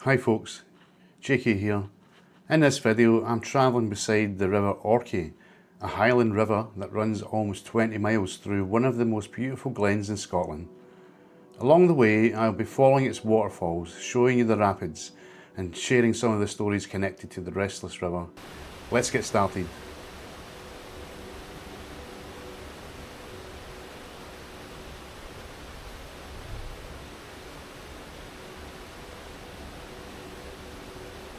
Hi folks, JK here. In this video I'm travelling beside the River Orchy, a Highland river that runs almost 20 miles through one of the most beautiful glens in Scotland. Along the way I'll be following its waterfalls, showing you the rapids and sharing some of the stories connected to the restless river. Let's get started.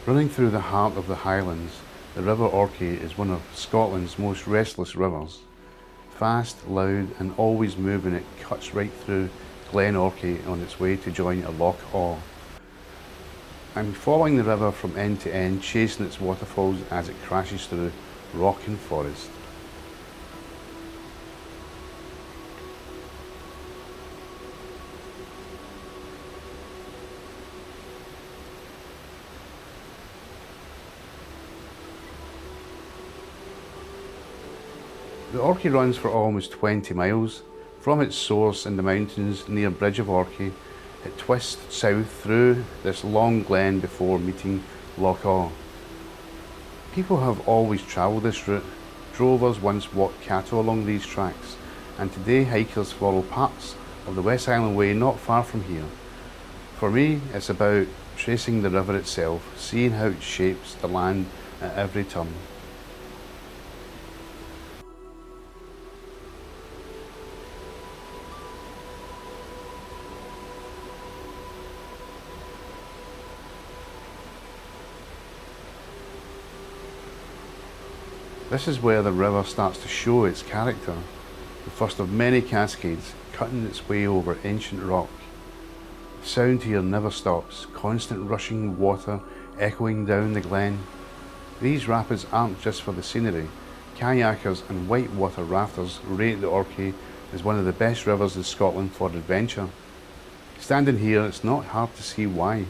Running through the heart of the Highlands, the River Orchy is one of Scotland's most restless rivers. Fast, loud and always moving, it cuts right through Glen Orchy on its way to join Loch Awe. I'm following the river from end to end, chasing its waterfalls as it crashes through rock and forest. The Orchy runs for almost 20 miles. From its source in the mountains near Bridge of Orchy, it twists south through this long glen before meeting Loch Awe. People have always travelled this route. Drovers once walked cattle along these tracks, and today hikers follow parts of the West Highland Way not far from here. For me, it's about tracing the river itself, seeing how it shapes the land at every turn. This is where the river starts to show its character, the first of many cascades cutting its way over ancient rock. The sound here never stops, constant rushing water echoing down the glen. These rapids aren't just for the scenery. Kayakers and whitewater rafters rate the Orchy as one of the best rivers in Scotland for adventure. Standing here, it's not hard to see why.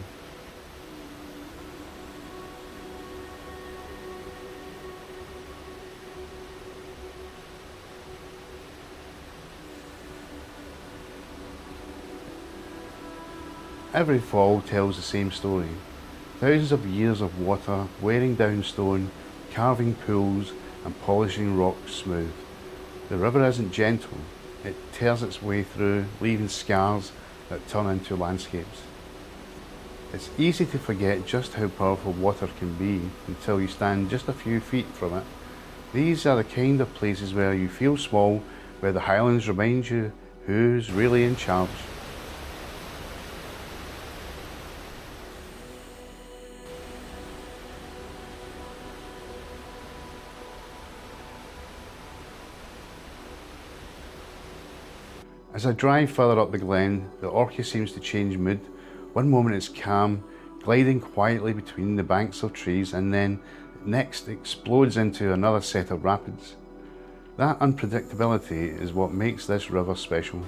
Every fall tells the same story. Thousands of years of water wearing down stone, carving pools and polishing rocks smooth. The river isn't gentle, it tears its way through, leaving scars that turn into landscapes. It's easy to forget just how powerful water can be until you stand just a few feet from it. These are the kind of places where you feel small, where the Highlands remind you who's really in charge. As I drive further up the glen, the Orchy seems to change mood. One moment it's calm, gliding quietly between the banks of trees, and then next explodes into another set of rapids. That unpredictability is what makes this river special.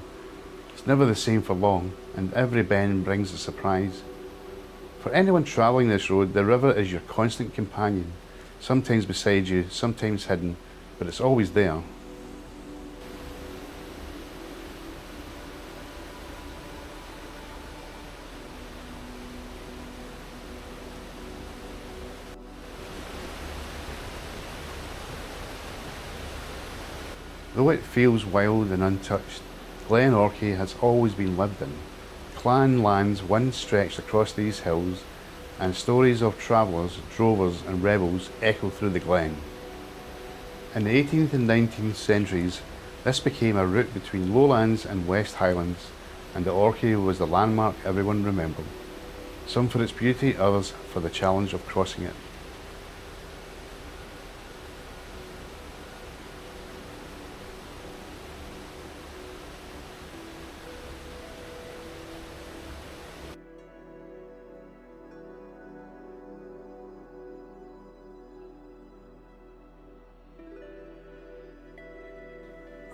It's never the same for long, and every bend brings a surprise. For anyone travelling this road, the river is your constant companion, sometimes beside you, sometimes hidden, but it's always there. Though it feels wild and untouched, Glen Orchy has always been lived in. Clan lands once stretched across these hills, and stories of travellers, drovers and rebels echo through the glen. In the 18th and 19th centuries, this became a route between lowlands and West Highlands, and the Orchy was the landmark everyone remembered. Some for its beauty, others for the challenge of crossing it.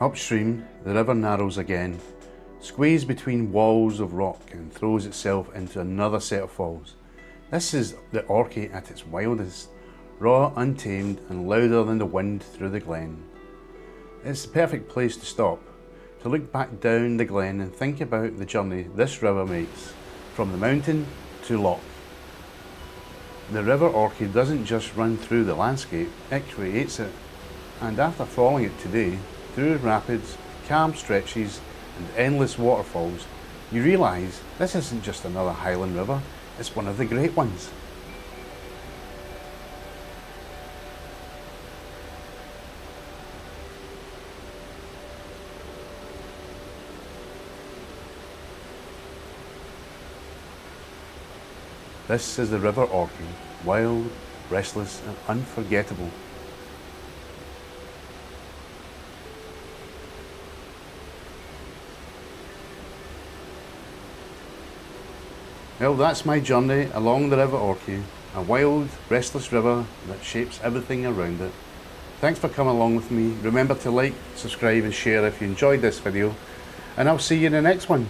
Upstream, the river narrows again, squeezed between walls of rock, and throws itself into another set of falls. This is the Orchy at its wildest, raw, untamed and louder than the wind through the glen. It's the perfect place to stop, to look back down the glen and think about the journey this river makes, from the mountain to loch. The River Orchy doesn't just run through the landscape, it creates it. And after following it today, through rapids, calm stretches and endless waterfalls, you realise this isn't just another Highland river, it's one of the great ones. This is the River Orchy, wild, restless and unforgettable. Well, that's my journey along the River Orchy, a wild, restless river that shapes everything around it. Thanks for coming along with me. Remember to like, subscribe and share if you enjoyed this video, and I'll see you in the next one.